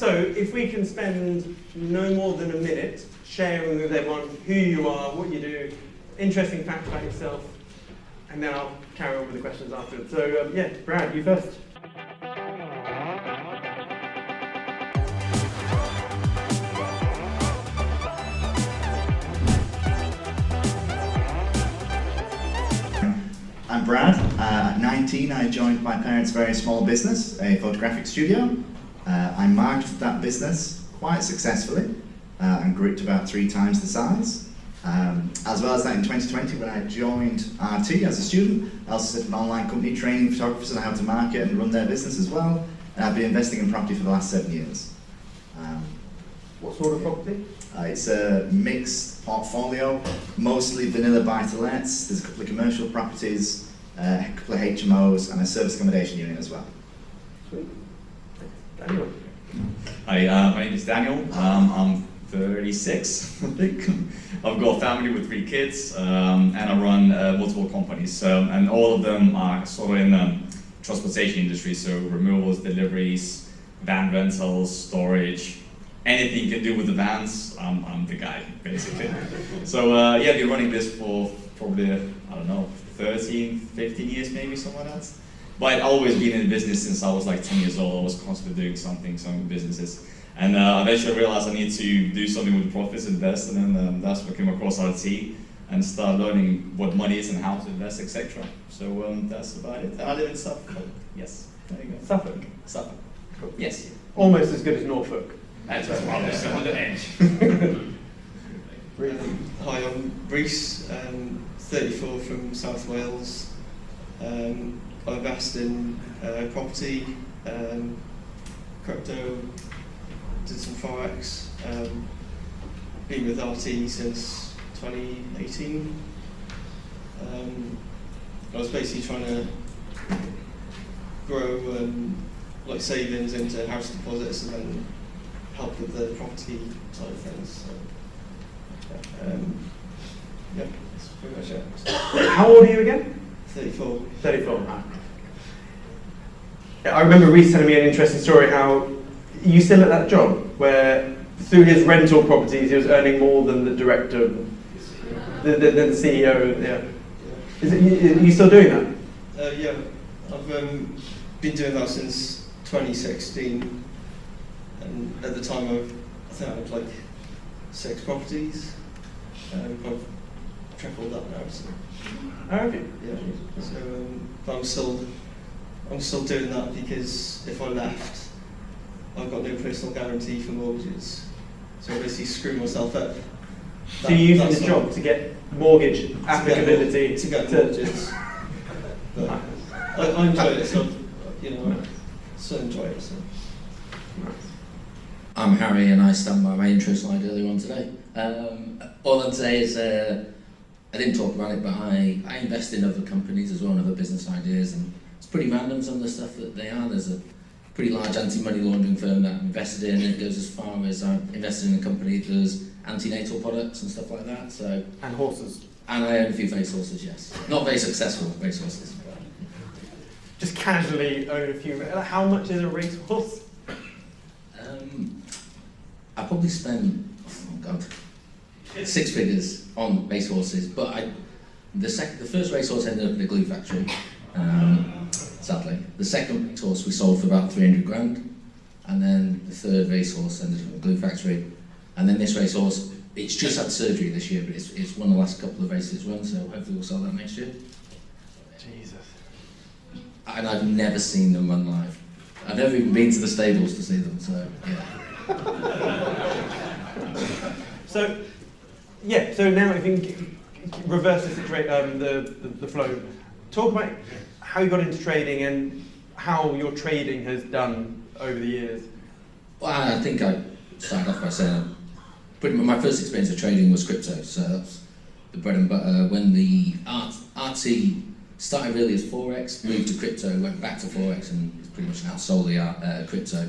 So if we can spend no more than a minute sharing with everyone who you are, what you do, interesting facts about yourself, and then I'll carry on with the questions afterwards. So yeah, Brad, you first. I'm Brad. At 19, I joined my parents' very small business, a photographic studio. I marketed that business quite successfully and grew it to about 3 times the size. As well as that, in 2020, when I joined RT as a student, I also set up an online company training photographers on how to market and run their business as well. And I've been investing in property for the last 7 years. What sort of property? It's a mixed portfolio, mostly vanilla buy-to-lets. There's a couple of commercial properties, a couple of HMOs, and a service accommodation unit as well. Sweet. Daniel. Hi, my name is Daniel. I'm 36, I think. I've got a family with 3 kids, and I run multiple companies, and all of them are sort of in the transportation industry, so removals, deliveries, van rentals, storage, anything you can do with the vans, I'm the guy, basically. So yeah, I've been running this for probably, I don't know, 13, 15 years maybe, something like that. But I've always been in business since I was like 10 years old. I was constantly doing some businesses. And eventually I realized I need to do something with the profits, invest, and then that's when I came across RT and start learning what money is and how to invest, etc. So that's about it. I live in Suffolk. Yes, there you go. Suffolk? Suffolk. Yes. Almost as good as Norfolk. That's on the edge. Hi, I'm Rhys, 34 from South Wales. I invest in property, crypto, did some forex. Been with RT since 2018. I was basically trying to grow like savings into house deposits and then help with the property side of things. So, yeah, that's pretty much it. How old are you again? 34. 34. Right. Yeah, I remember Rhys telling me an interesting story how you still at that job where through his rental properties he was earning more than the director, than the CEO. Yeah. Is it, are you still doing that? Yeah, I've been doing that since 2016, and at the time I think I had like 6 properties. I've tripled that now. So. Oh, okay. Yeah. So, but I'm still doing that because if I left, I've got no personal guarantee for mortgages. So I basically screw myself up. So you're using the job to get mortgage applicability to get mortgages. But I enjoy it, so I still enjoy it. So. I'm Harry, and I stand by my intro slide earlier on today. All I'd say is I didn't talk about it, but I invest in other companies as well and other business ideas, and it's pretty random some of the stuff that they are. There's a pretty large anti-money laundering firm that I'm invested in. It goes as far as I invested in a company that does antenatal products and stuff like that. So and horses. And I own a few racehorses, yes. Not very successful racehorses. Just casually own a few. How much is a racehorse? I probably spend, 6 figures on racehorses, but the first racehorse ended up in a glue factory, sadly. The second racehorse we sold for about 300 grand, and then the third racehorse ended up in a glue factory, and then this racehorse, it's just had surgery this year, but it's won the last couple of races it's run, so hopefully we'll sell that next year. Jesus. And I've never seen them run live. I've never even been to the stables to see them, so yeah. So now if you can reverse the flow, talk about how you got into trading and how your trading has done over the years. Well, I think I started off by saying pretty much my first experience of trading was crypto, so that's the bread and butter. When the RT started really as Forex, moved to crypto, went back to Forex, and it's pretty much now solely crypto.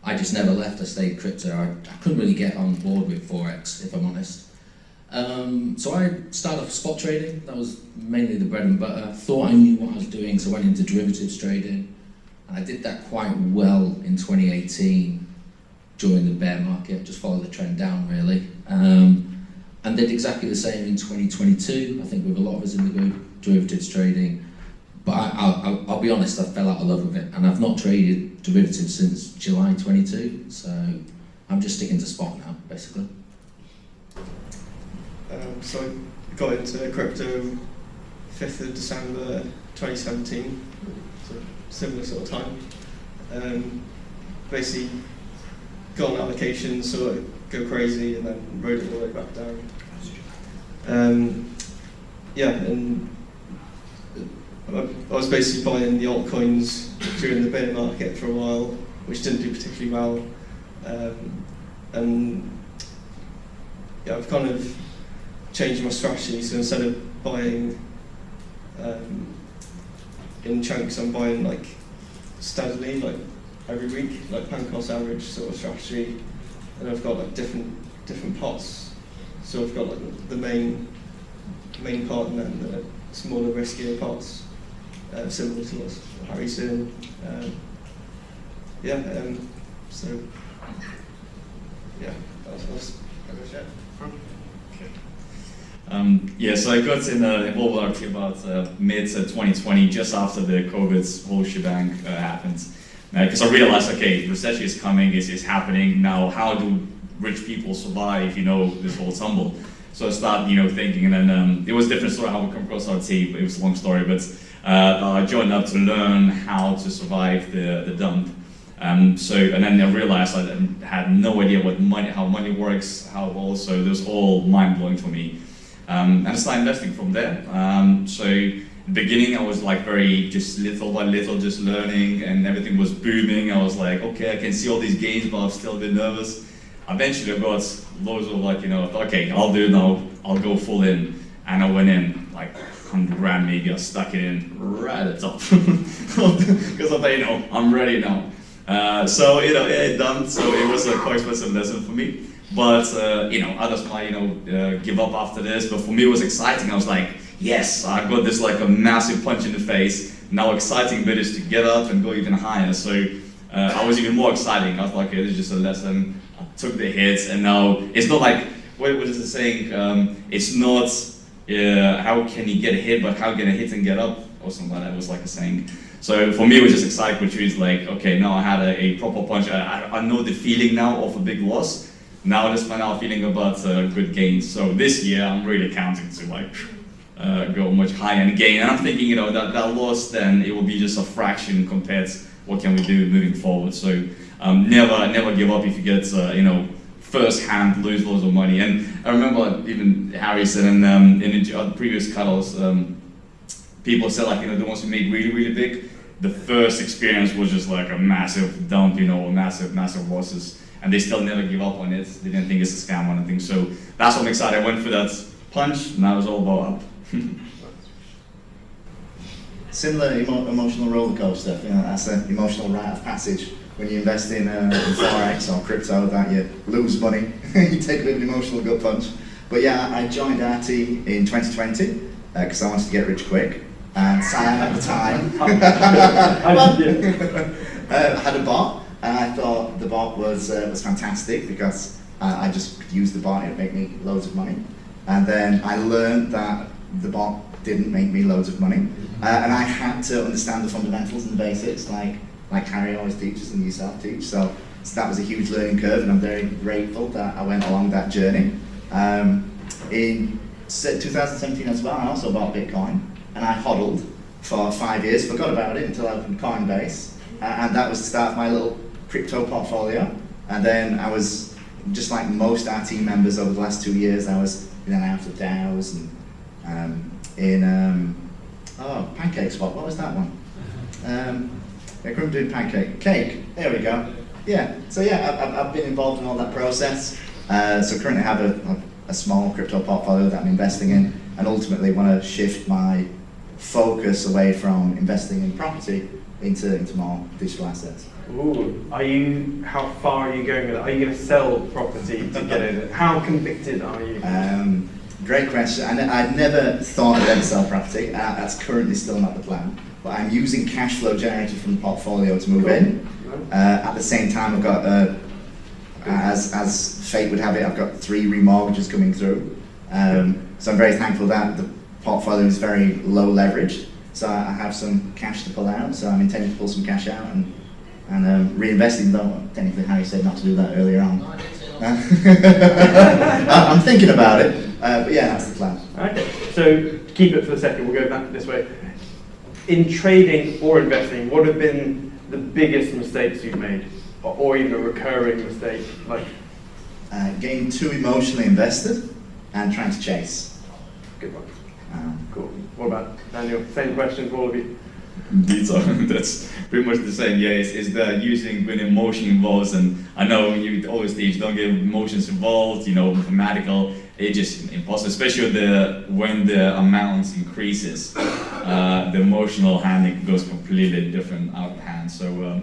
I just never left, I stayed crypto. I couldn't really get on board with Forex, if I'm honest. So I started off spot trading. That was mainly the bread and butter. Thought I knew what I was doing, so I went into derivatives trading. And I did that quite well in 2018. during the bear market, just follow the trend down really. And did exactly the same in 2022, I think with a lot of us in the group, derivatives trading. But I'll be honest, I fell out of love with it, and I've not traded derivatives since July 22, so I'm just sticking to spot now, basically. So I got into crypto 5th of December 2017, so similar sort of time. Basically got an allocation, saw it go crazy, and then rode it all the way back down. And I was basically buying the altcoins during the bear market for a while, which didn't do particularly well. I've kind of changed my strategy, so instead of buying in chunks, I'm buying like steadily, like every week, like pound cost average sort of strategy, and I've got like different pots. So I've got like the main pot and then the smaller, riskier pots, similar to what Harry's doing. That's pretty much it. So I got involved about mid-2020, just after the COVID whole shebang happened. Because I realized, okay, recession is coming, it's happening. Now, how do rich people survive, this whole tumble? So I started, thinking, and then it was a different story how we come across RT, but it was a long story. But I joined up to learn how to survive the dump. And then I realized I had no idea how money works, how also it was all mind blowing for me. And I started investing from there. So in the beginning I was like very just little by little just learning, and everything was booming. I was like, okay, I can see all these gains, but I'm still a bit nervous. Eventually I got loads of okay, I'll do it now, I'll go full in. And I went in like 100 grand maybe, I stuck it in right at the top. Because I thought, I'm ready now. It dumped, so it was a quite expensive lesson for me. But, others might, give up after this. But for me, it was exciting. I was like, yes, I got this like a massive punch in the face. Now exciting bit is to get up and go even higher. So I was even more exciting. I was like, okay, this is just a lesson. I took the hits, and now it's not like, what is the saying? It's not how can you get a hit, but how can I hit and get up? Or something like that was like a saying. So for me, it was just exciting, which is like, okay, now I had a proper punch. I know the feeling now of a big loss. Now I just find out feeling about good gains. So this year, I'm really counting to go much higher and gain. And I'm thinking, that loss, then it will be just a fraction compared to what can we do moving forward. So never give up if you get, first hand lose loads of money. And I remember even Harry said in the previous cuddles, people said the ones who made really, really big, the first experience was just like a massive dump, massive losses. And they still never give up on it. They didn't think it's a scam or anything. So that's what I'm excited. I went for that punch, now it's all about up. Similar emotional roller coaster. That's an emotional rite of passage when you invest in Forex or crypto, that you lose money. You take a bit of an emotional gut punch. But yeah, I joined RT in 2020 because I wanted to get rich quick. And Siam at the time had a bot. And I thought the bot was fantastic because I just could use the bot, it would make me loads of money. And then I learned that the bot didn't make me loads of money. And I had to understand the fundamentals and the basics, like Harry always teaches and yourself teach. So that was a huge learning curve, and I'm very grateful that I went along that journey. In 2017 as well, I also bought Bitcoin, and I hodled for 5 years, forgot about it until I opened Coinbase. And that was the start of my little crypto portfolio. And then I was, just like most RT members over the last 2 years, I was in and out of DAOs and Pancake Swap, what was that one? I couldn't do Cake, there we go. Yeah, so yeah, I've been involved in all that process. So currently I have a small crypto portfolio that I'm investing in, and ultimately want to shift my focus away from investing in property into more digital assets. Ooh, how far are you going with it? Are you going to sell property to get in it? How convicted are you? Great question. I'd never thought I'd ever sell property. That's currently still not the plan. But I'm using cash flow generated from the portfolio to move in. At the same time, I've got a As fate would have it, I've got 3 remortgages coming through. So I'm very thankful that the portfolio is very low leveraged. So I have some cash to pull out. So I'm intending to pull some cash out and reinvest, even though technically Harry said not to do that earlier on. No, I didn't say I'm thinking about it, but yeah, that's the plan. Okay, so keep it for a second, we'll go back this way. In trading or investing, what have been the biggest mistakes you've made? Or even a recurring mistake? Like, Getting too emotionally invested and trying to chase. good one. Cool. What about Daniel? Same question for all of you. That's pretty much the same. Yeah, it's the using when emotion involves, and I know you always teach don't get emotions involved. You know, mathematical. It's just impossible, especially when the amount increases. The emotional handling goes completely different out of hand. So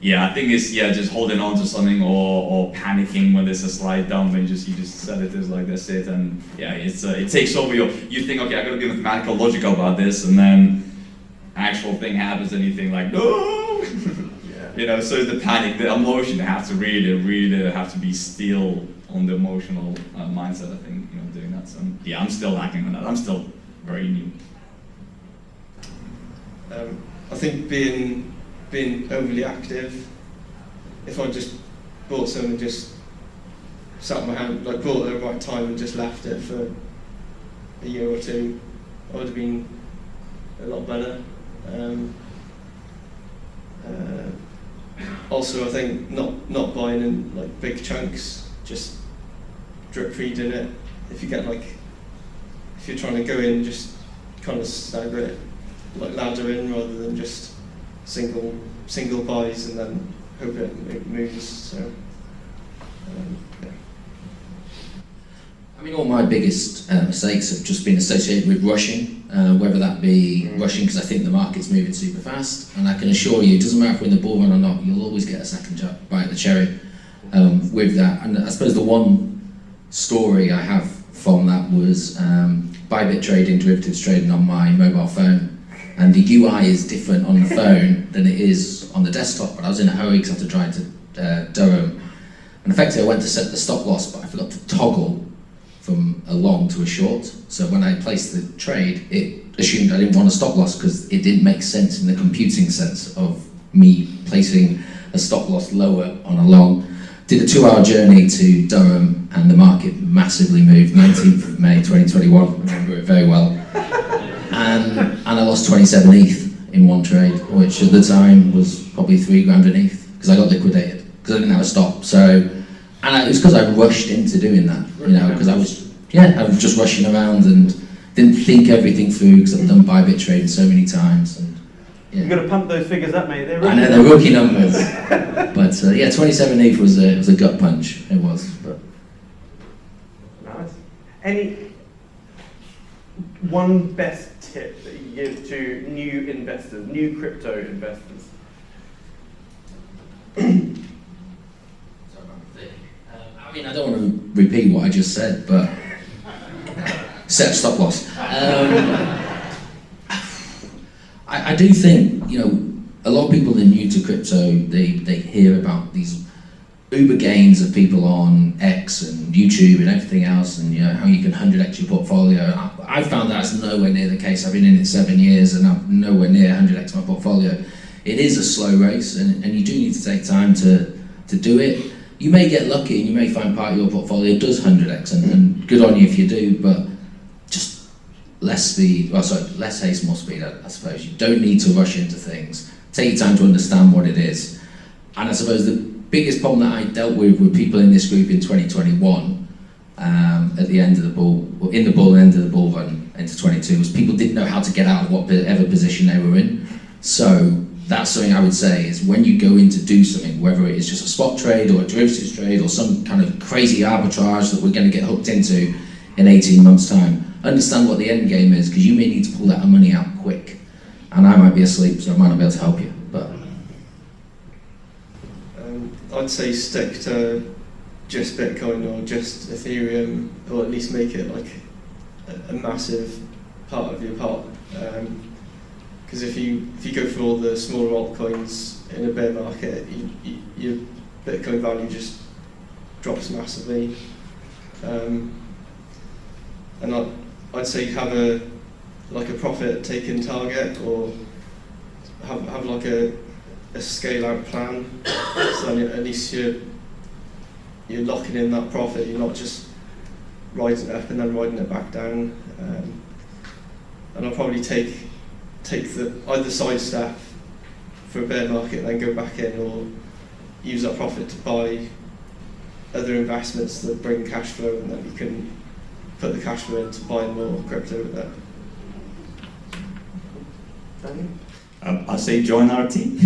yeah, I think it's just holding on to something or panicking when there's a slight dump and you just set it as like that's it, and yeah, it takes over you think, okay, I gotta be mathematical logical about this, and then actual thing happens and you think like, no. You know, so the panic, the emotion have to really have to be still on the emotional mindset. I think, you know, doing that. So yeah, I'm still lacking on that. I'm still very new. I think being overly active. If I just bought something and just sat my hand, like bought it at the right time and just left it for a year or two, I would have been a lot better. Also, I think not buying in like big chunks, just drip feeding it. If you're trying to go in, just kind of stagger it, like ladder in rather than just single buys and then hope it moves. So, yeah. I mean, all my biggest mistakes have just been associated with rushing, whether that be rushing because I think the market's moving super fast, and I can assure you, it doesn't matter if we're in the bull run or not, you'll always get a second bite of the cherry with that. And I suppose the one story I have from that was Bybit trading, derivatives trading on my mobile phone, and the UI is different on the phone than it is on the desktop, but I was in a hurry because I had to drive to Durham, and effectively I went to set the stop loss, but I forgot to toggle from a long to a short. So when I placed the trade, it assumed I didn't want a stop loss because it didn't make sense in the computing sense of me placing a stop loss lower on a long. Did a 2-hour journey to Durham and the market massively moved, 19th of May 2021, remember it very well. And I lost 27 ETH in one trade, which at the time was probably $3 grand an ETH because I got liquidated because I didn't have a stop. So, and it was because I rushed into doing that, you know, because I was just rushing around and didn't think everything through because I've done Bybit trading so many times. And yeah. You've got to pump those figures up, mate. I know they're rookie numbers, but yeah, 27 ETH was a gut punch. It was. But. Nice. Any one best tip that you give to new investors, new crypto investors? I mean, I don't want to repeat what I just said, but set a stop loss. I do think, you know, a lot of people that are new to crypto, they hear about these uber gains of people on X and YouTube and everything else, and you know how you can 100x your portfolio. I found that's nowhere near the case. I've been in it 7 years and I'm nowhere near 100x my portfolio. It is a slow race, and you do need to take time to do it. You may get lucky and you may find part of your portfolio does 100x, and good on you if you do, but just less haste, more speed, I suppose. You don't need to rush into things. Take your time to understand what it is. And I suppose the biggest problem that I dealt with people in this group in 2021, at the end of the bull, in the bull end of the bull run into 22, was people didn't know how to get out of whatever position they were in. So that's something I would say is when you go in to do something, whether it is just a spot trade or a derivatives trade or some kind of crazy arbitrage that we're going to get hooked into in 18 months' time, understand what the end game is, because you may need to pull that money out quick. And I might be asleep, so I might not be able to help you. But I'd say stick to just Bitcoin or just Ethereum, or at least make it like a massive part of your pot. Because if you go for all the smaller altcoins in a bear market, your Bitcoin value just drops massively. And I'd say have a profit taking target, or have like a scale out plan. So then at least you're locking in that profit. You're not just riding it up and then riding it back down. And I'll probably take the either sidestep for a bear market and then go back in, or use that profit to buy other investments that bring cash flow, and then you can put the cash flow into buying more crypto with that. I say join our team.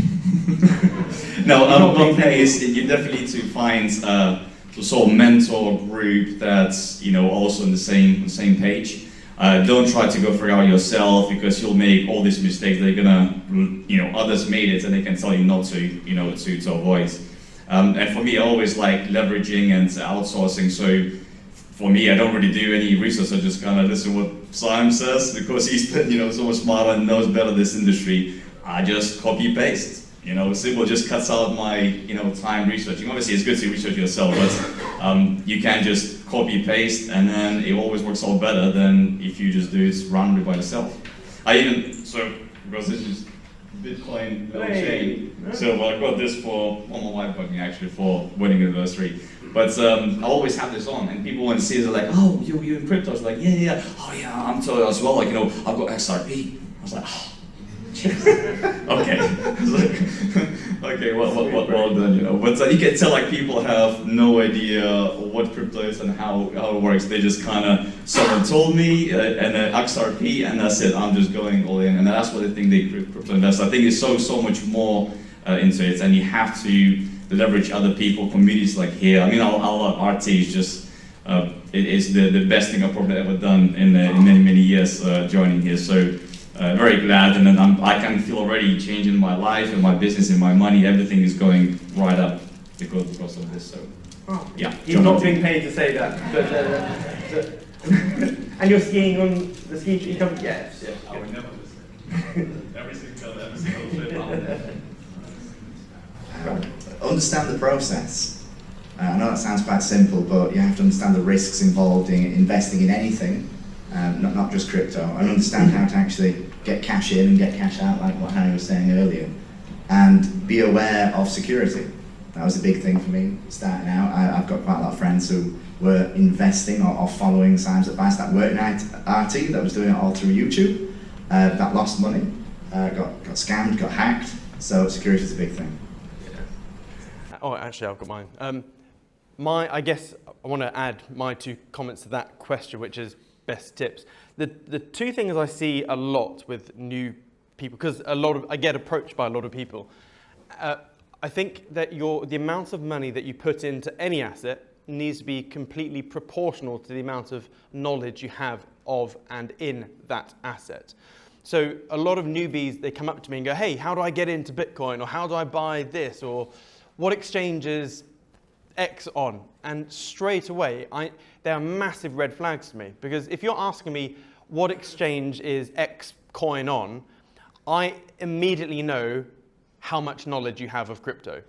No, one thing is you definitely need to find a sort of mentor group that's also on the same page. Don't try to go figure out yourself, because you'll make all these mistakes that you're gonna, others made it and they can tell you not to, to avoid. And for me, I always like leveraging and outsourcing. So for me, I don't really do any research. I just kind of listen what Siam says, because he's so much smarter and knows better this industry. I just copy paste. Simple, just cuts out my time researching. Obviously, it's good to research yourself, but you can just copy paste, and then it always works out better than if you just do it randomly by yourself. Because this is Bitcoin little chain, so I got this for my wife got me actually for wedding anniversary. But I always have this on, and people when see it, they're like, "Oh, you in crypto?" I was like, "Yeah. Oh yeah, I'm totally as well. Like I've got XRP." I was like, "Oh." Okay. Okay, well done, But you can tell like people have no idea what crypto is and how it works. They just kind of, someone told me, and then XRP, and that's it. I'm just going all in, and that's what they think they crypto invest. I think there's so much more into it, and you have to leverage other people, communities like here. I mean, our RT is just, it is the best thing I've probably ever done in many years joining here. So. Very glad, and then I can feel already changing my life and my business and my money. Everything is going right up because of this. So, yeah. He's not being paid to say that. But and you're skiing on the ski tree? Yes. Yeah. I would never listen. Every single flip. Understand the process. I know that sounds quite simple, but you have to understand the risks involved in investing in anything. Not just crypto, and understand how to actually get cash in and get cash out, like what Harry was saying earlier, and be aware of security. That was a big thing for me starting out. I've got quite a lot of friends who were investing or following Siam's advice, that worked in RT, that was doing it all through YouTube, that lost money, got scammed, got hacked, so security is a big thing. Oh, actually, I've got mine. I guess I want to add my 2 comments to that question, which is best tips. The 2 things I see a lot with new people, because I get approached by a lot of people. I think that the amount of money that you put into any asset needs to be completely proportional to the amount of knowledge you have of and in that asset. So a lot of newbies, they come up to me and go, "Hey, how do I get into Bitcoin?" Or "How do I buy this?" Or "What exchange is X on?" And straight away, there are massive red flags to me, because if you're asking me what exchange is X coin on, I immediately know how much knowledge you have of crypto.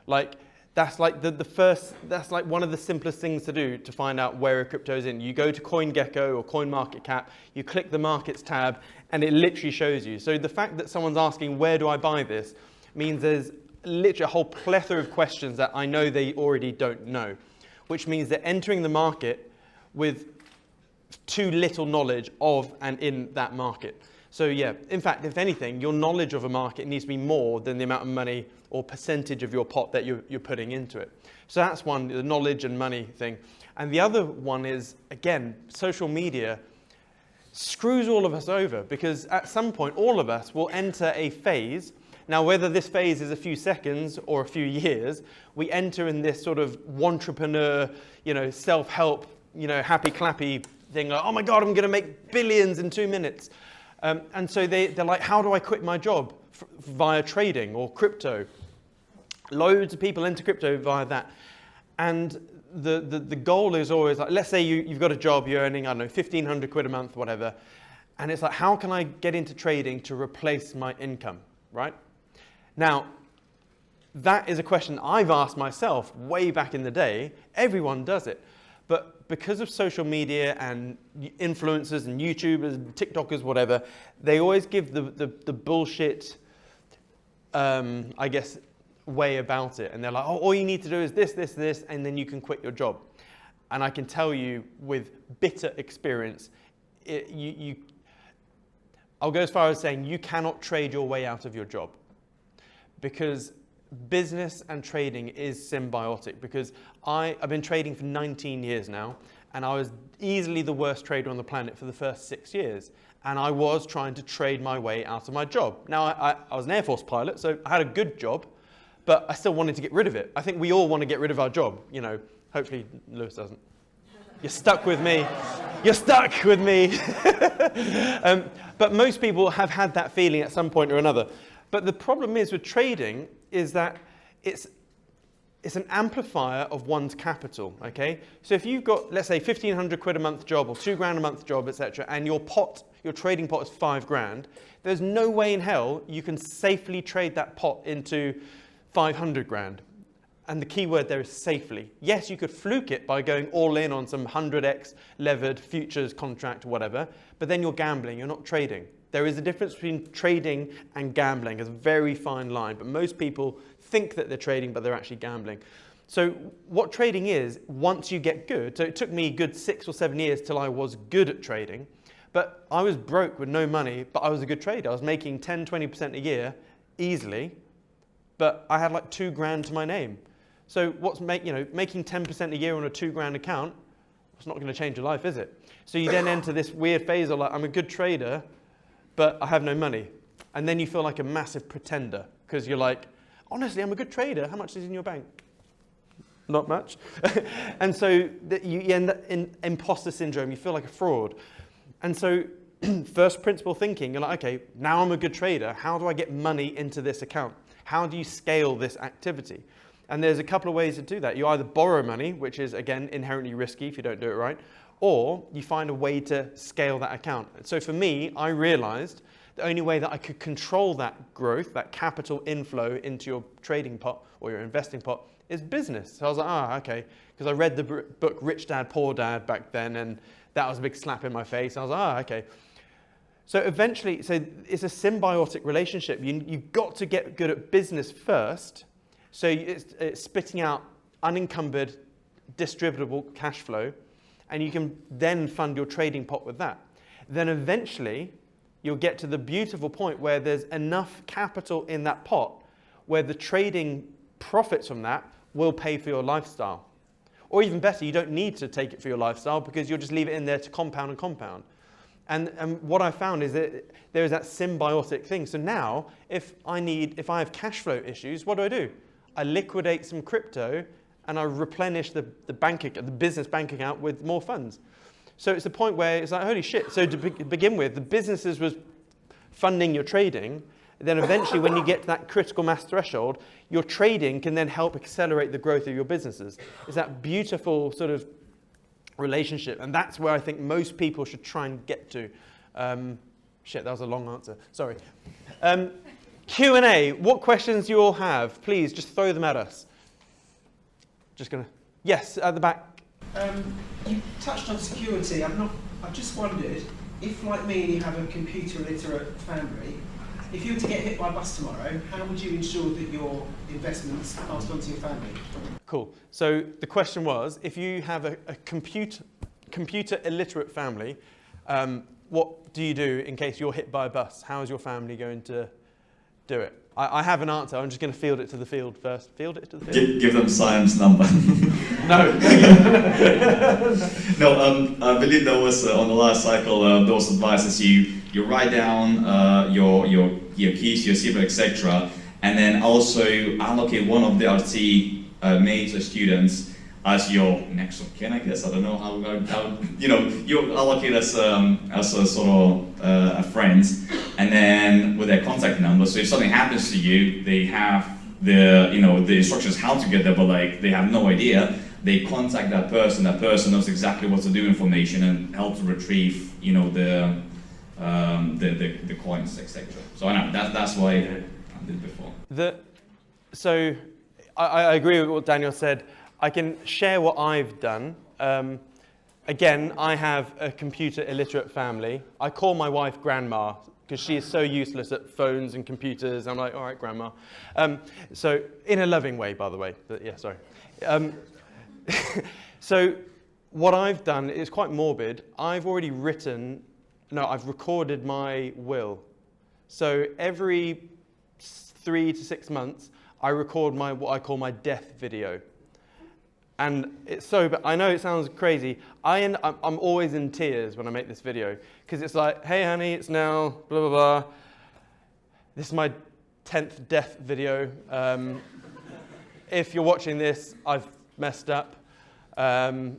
Like that's like that's like one of the simplest things to do to find out where a crypto is in. You go to CoinGecko or CoinMarketCap, you click the markets tab, and it literally shows you. So the fact that someone's asking, "Where do I buy this?" means there's literally a whole plethora of questions that I know they already don't know, which means they're entering the market with too little knowledge of and in that market. So yeah, in fact, if anything, your knowledge of a market needs to be more than the amount of money or percentage of your pot that you're putting into it. So that's one, the knowledge and money thing. And the other one is, again, social media screws all of us over, because at some point, all of us will enter a phase. Now, whether this phase is a few seconds or a few years, we enter in this sort of entrepreneur, self-help, happy clappy thing, like, "Oh my God, I'm going to make billions in 2 minutes." And so they're like, "How do I quit my job?" Via trading or crypto. Loads of people enter crypto via that. And the goal is always like, let's say you've got a job, you're earning, I don't know, 1,500 quid a month, whatever. And it's like, how can I get into trading to replace my income, right? Now, that is a question I've asked myself way back in the day. Everyone does it. But because of social media and influencers and YouTubers and TikTokers, whatever, they always give the bullshit, I guess, way about it. And they're like, oh, all you need to do is this, this, this, and then you can quit your job. And I can tell you with bitter experience, I'll go as far as saying you cannot trade your way out of your job, because business and trading is symbiotic. Because I've been trading for 19 years now, and I was easily the worst trader on the planet for the first 6 years. And I was trying to trade my way out of my job. Now, I was an Air Force pilot, so I had a good job, but I still wanted to get rid of it. I think we all want to get rid of our job, you know. Hopefully Lewis doesn't. You're stuck with me. You're stuck with me. But most people have had that feeling at some point or another. But the problem is with trading is that it's an amplifier of one's capital, okay? So if you've got, let's say, 1,500 quid a month job or 2 grand a month job, etc., and your trading pot is 5 grand, there's no way in hell you can safely trade that pot into 500 grand. And the key word there is safely. Yes, you could fluke it by going all in on some 100x levered futures contract or whatever, but then you're gambling, you're not trading. There is a difference between trading and gambling. It's a very fine line, but most people think that they're trading, but they're actually gambling. So what trading is, once you get good, so it took me a good 6 or 7 years till I was good at trading, but I was broke with no money, but I was a good trader. I was making 10, 20% a year easily, but I had like 2 grand to my name. So making 10% a year on a 2 grand account, it's not going to change your life, is it? So you then enter this weird phase of like, I'm a good trader, but I have no money. And then you feel like a massive pretender, because you're like, honestly, I'm a good trader. How much is in your bank? Not much. And so you end up in imposter syndrome. You feel like a fraud. And so first principle thinking, you're like, okay, now I'm a good trader. How do I get money into this account? How do you scale this activity? And there's a couple of ways to do that. You either borrow money, which is, again, inherently risky if you don't do it right, or you find a way to scale that account. So for me, I realized the only way that I could control that growth, that capital inflow into your trading pot or your investing pot, is business. So I was like, okay, because I read the book Rich Dad, Poor Dad back then, and that was a big slap in my face. I was like, okay. So eventually, so it's a symbiotic relationship. You've got to get good at business first. So it's spitting out unencumbered, distributable cash flow, and you can then fund your trading pot with that. Then eventually, you'll get to the beautiful point where there's enough capital in that pot where the trading profits from that will pay for your lifestyle. Or even better, you don't need to take it for your lifestyle because you'll just leave it in there to compound and compound. And what I found is that there is that symbiotic thing. So now, if I have cash flow issues, what do? I liquidate some crypto and I replenish the business bank account with more funds. So it's a point where it's like, holy shit. So to begin with, the businesses was funding your trading. Then eventually when you get to that critical mass threshold, your trading can then help accelerate the growth of your businesses. It's that beautiful sort of relationship. And that's where I think most people should try and get to. Shit, that was a long answer. Sorry. Q&A, what questions you all have, please just throw them at us. Yes, at the back. You touched on security. I've just wondered if, like me, you have a computer illiterate family, if you were to get hit by a bus tomorrow, how would you ensure that your investments passed on to your family? Cool. So the question was, if you have a computer illiterate family, what do you do in case you're hit by a bus? How is your family going to do it? I have an answer. I'm just going to field it to the field first. Field it to the field. Give them Siam's number. No. No. I believe there was on the last cycle those advices you write down your keys, your CIBA, etc., and then also allocate one of the RT mates or students as your next of kin. I guess I don't know how you allocate as a sort of a friends, and then with their contact number. So if something happens to you, they have the instructions how to get there, but like they have no idea. They contact that person. That person knows exactly what to do, information, and help to retrieve the coins, etc. So I know that's why I did it before. So I agree with what Daniel said. I can share what I've done. Again, I have a computer illiterate family. I call my wife grandma because she is so useless at phones and computers. I'm like, all right, grandma. So in a loving way, by the way. But yeah, sorry. So what I've done is quite morbid. I've recorded my will. So every 3 to 6 months, I record what I call my death video. And it's so, I know it sounds crazy. I'm always in tears when I make this video, because it's like, hey honey, it's now blah, blah, blah. This is my 10th death video. If you're watching this, I've messed up. And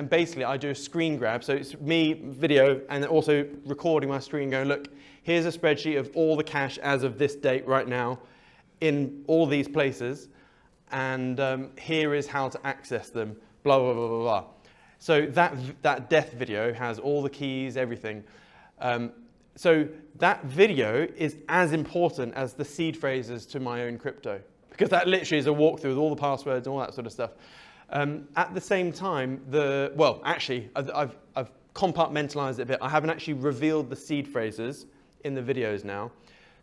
basically I do a screen grab. So it's me, video, and also recording my screen going, look, here's a spreadsheet of all the cash as of this date right now in all these places. And here is how to access them, blah, blah, blah, blah, blah. So that death video has all the keys, everything. So that video is as important as the seed phrases to my own crypto, because that literally is a walkthrough with all the passwords and all that sort of stuff. At the same time, I've compartmentalized it a bit. I haven't actually revealed the seed phrases in the videos now.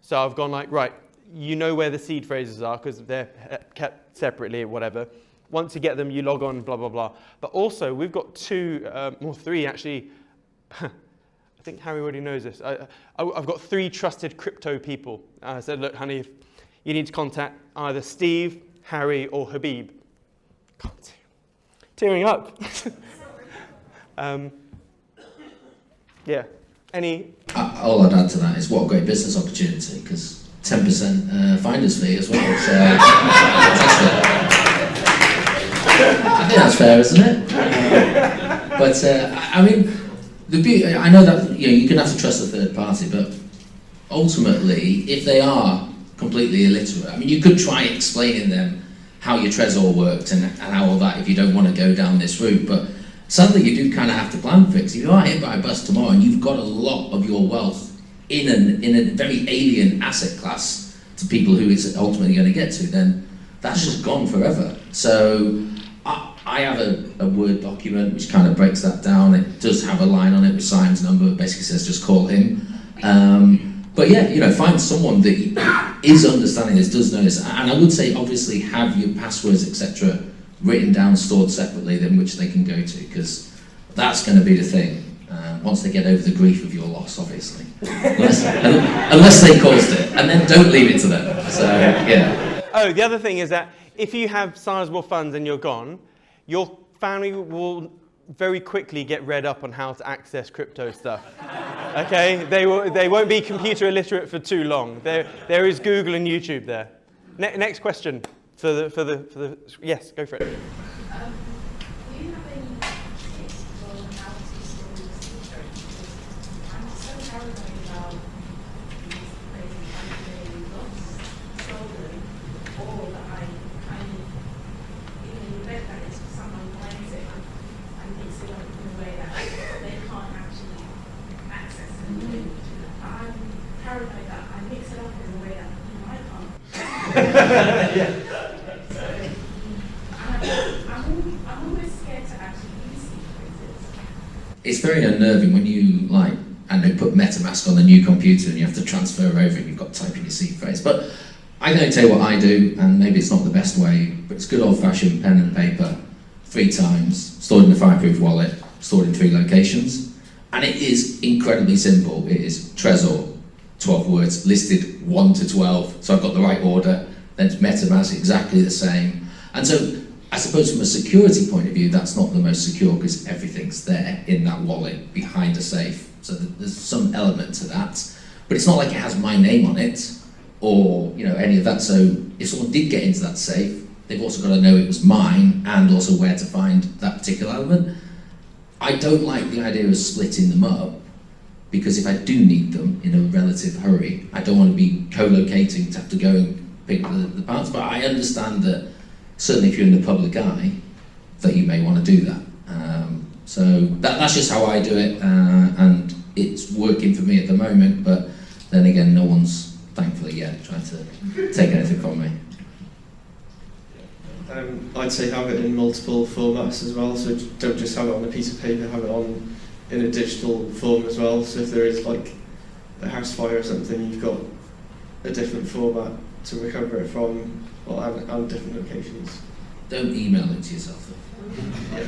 So I've gone like, right, you know where the seed phrases are because they're kept separately or whatever. Once you get them, you log on, blah, blah, blah. But also, we've got three actually. I think Harry already knows this. I've got 3 trusted crypto people. I said, look, honey, you need to contact either Steve, Harry, or Habib. God, tearing up. Yeah. All I'd add to that is what a great business opportunity, because 10% finder's fee as well. So I think that's fair, isn't it? But I mean, the beauty. I know that you can have to trust a third party, but ultimately, if they are completely illiterate, I mean, you could try explaining them how your Trezor worked and how all that if you don't want to go down this route, but sadly you do kind of have to plan for it. If you are hit by a bust tomorrow and you've got a lot of your wealth in a very alien asset class to people who it's ultimately going to get to, then that's just gone forever. So I have a Word document which kind of breaks that down. It does have a line on it with Siam's number, basically says just call him. But yeah, find someone that is understanding this, does know this, and I would say obviously have your passwords, etc., written down, stored separately, then which they can go to, because that's going to be the thing. Once they get over the grief of your loss, obviously, unless they caused it, and then don't leave it to them. So yeah. Oh, the other thing is that if you have sizable funds and you're gone, your family will very quickly get read up on how to access crypto stuff. Okay, they won't be computer illiterate for too long. There is Google and YouTube there. Next question for the yes, go for it. Do you have any tips on how to store your secret? I'm so paranoid about these places either lost, stolen, or that I kind of, in the event that it's someone finds it, I mix it up in a way that they can't actually access it. I'm paranoid that I mix it up in a way that I can't. Yeah. I'm always scared to actually use these phrases. It's very unnerving when you put MetaMask on the new computer and you have to transfer over and you've got to type in your seed phrase. But I can only tell you what I do, and maybe it's not the best way, but it's good old-fashioned pen and paper, 3 times, stored in a fireproof wallet, stored in 3 locations, and it is incredibly simple. It is Trezor, 12 words, listed 1 to 12, so I've got the right order. Then it's MetaMask, exactly the same. And so I suppose from a security point of view, that's not the most secure because everything's there in that wallet behind a safe. So there's some element to that, but it's not like it has my name on it or any of that. So if someone did get into that safe, they've also got to know it was mine and also where to find that particular element. I don't like the idea of splitting them up, because if I do need them in a relative hurry, I don't want to be co-locating to have to go and pick the parts. But I understand that certainly if you're in the public eye, that you may want to do that. So that's just how I do it, and it's working for me at the moment. But then again, no one's thankfully, yeah, trying to take anything from me. I'd say have it in multiple formats as well, so don't just have it on a piece of paper, have it in a digital form as well, so if there is like a house fire or something, you've got a different format to recover it from, well, and different locations. Don't email it to yourself, though.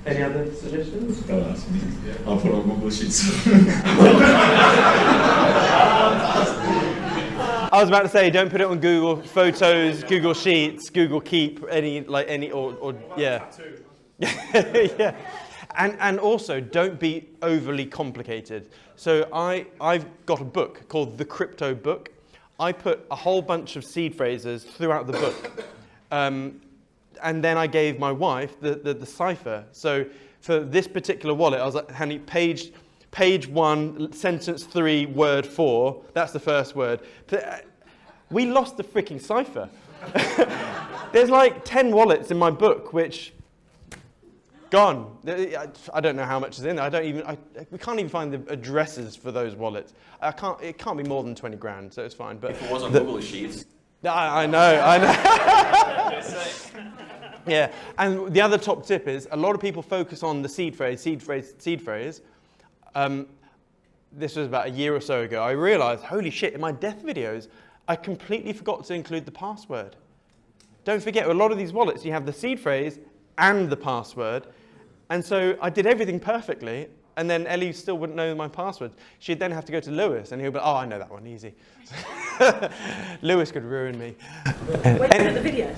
Any other suggestions? Don't ask me. I'll put on Google Sheets. I was about to say, don't put it on Google Photos, Google Sheets, Google Keep, or yeah. Yeah. And also, don't be overly complicated. So I've got a book called The Crypto Book. I put a whole bunch of seed phrases throughout the book. And then I gave my wife the cipher. So for this particular wallet, I was like, honey, page 1, sentence 3, word 4. That's the first word. We lost the freaking cipher. There's like 10 wallets in my book, which gone. I don't know how much is in there. We can't even find the addresses for those wallets. It can't be more than 20 grand, so it's fine. But if it was on Google Sheets. I know. Yeah, and the other top tip is a lot of people focus on the seed phrase. This was about a year or so ago. I realized, holy shit, in my death videos, I completely forgot to include the password. Don't forget, a lot of these wallets, you have the seed phrase and the password. And so I did everything perfectly, and then Ellie still wouldn't know my password. She'd then have to go to Lewis, and he'll be like, oh, I know that one, easy. Lewis could ruin me. Wait for the video.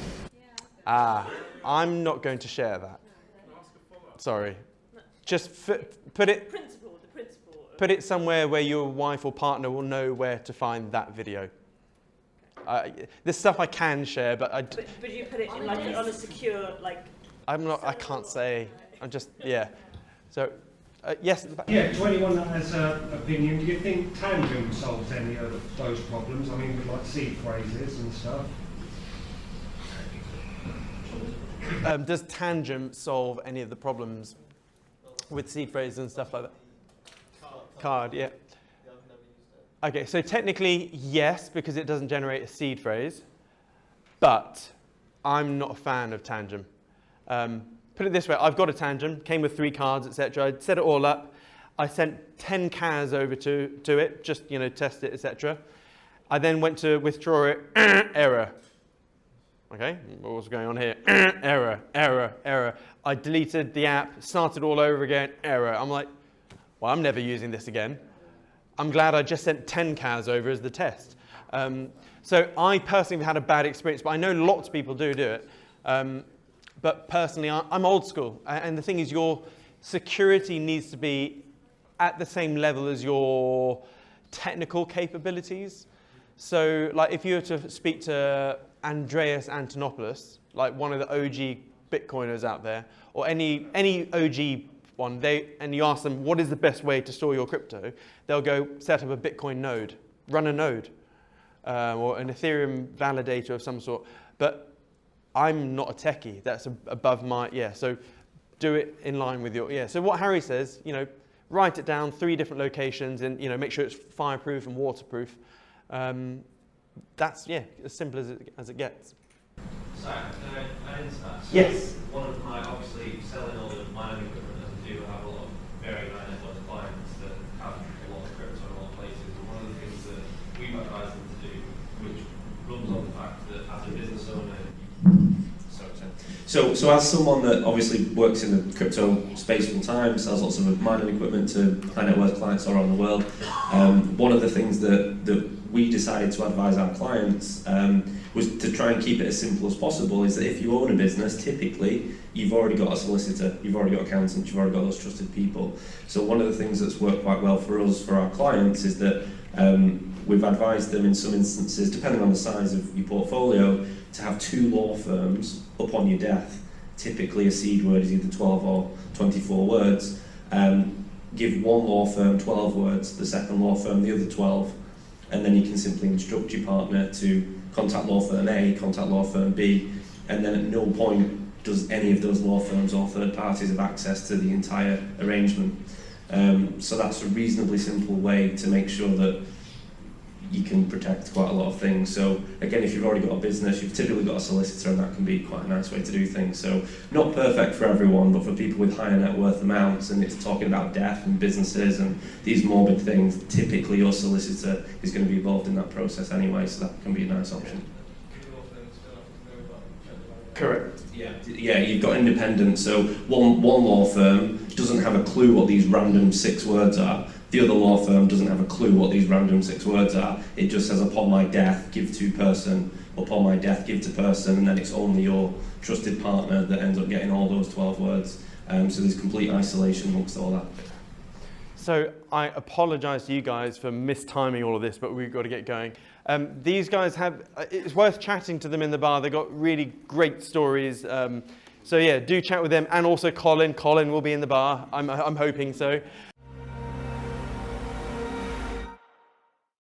I'm not going to share that. Sorry. Just put it. The principle. Put it somewhere where your wife or partner will know where to find that video. There's stuff I can share, but But you put it in like on a secure like. I'm not. I can't say. I'm just yeah. So yes. Yeah. To anyone that has an opinion, do you think Tangent solves any of those problems? I mean, with like seed phrases and stuff. Does Tangent solve any of the problems with seed phrases and stuff like that? Card, yeah. Okay, so technically, yes, because it doesn't generate a seed phrase, but I'm not a fan of Tangent. Put it this way, I've got a Tangent, came with 3 cards, etc. I set it all up. I sent 10 CAS over to it, just test it, etc. I then went to withdraw it, error. Okay, what's going on here? Error. I deleted the app, started all over again, error. I'm like, well, I'm never using this again. I'm glad I just sent 10 CAS over as the test. So I personally have had a bad experience, but I know lots of people do it. But personally, I'm old school. And the thing is, your security needs to be at the same level as your technical capabilities. So like if you were to speak to Andreas Antonopoulos, like one of the OG Bitcoiners out there, or any OG one, and you ask them what is the best way to store your crypto, they'll go set up a Bitcoin node, run a node, or an Ethereum validator of some sort. But I'm not a techie. That's above my So do it in line with your So what Harry says, write it down 3 different locations, and make sure it's fireproof and waterproof. That's as simple as it gets. So, can I answer? Yes. One of my, obviously, selling all the mining equipment, as I do have a lot of very high net worth clients that have a lot of crypto in a lot of places. And one of the things that we've advised them to do, which runs on the fact that as a business owner, So as someone that obviously works in the crypto space full time, sells lots of mining equipment to high net worth clients all around the world, one of the things that we decided to advise our clients was to try and keep it as simple as possible. Is that if you own a business, typically you've already got a solicitor, you've already got accountants, you've already got those trusted people. So one of the things that's worked quite well for us, for our clients, is that we've advised them in some instances, depending on the size of your portfolio, to have 2 law firms upon your death. Typically a seed word is either 12 or 24 words. Give one law firm 12 words, the second law firm the other 12, and then you can simply instruct your partner to contact law firm A, contact law firm B, and then at no point does any of those law firms or third parties have access to the entire arrangement. So that's a reasonably simple way to make sure that you can protect quite a lot of things. So again, if you've already got a business, you've typically got a solicitor, and that can be quite a nice way to do things. So not perfect for everyone, but for people with higher net worth amounts, and it's talking about death and businesses and these morbid things, typically your solicitor is going to be involved in that process anyway, so that can be a nice option. Correct. Yeah, you've got independent, so one law firm doesn't have a clue what these random 6 words are. The other law firm doesn't have a clue what these random 6 words are. It just says, upon my death, give to person, upon my death, give to person, and then it's only your trusted partner that ends up getting all those 12 words. So there's complete isolation amongst all that. So I apologise to you guys for mistiming all of this, but we've got to get going. These guys have, it's worth chatting to them in the bar. They've got really great stories. So yeah, do chat with them, and also Colin. Colin will be in the bar. I'm hoping so.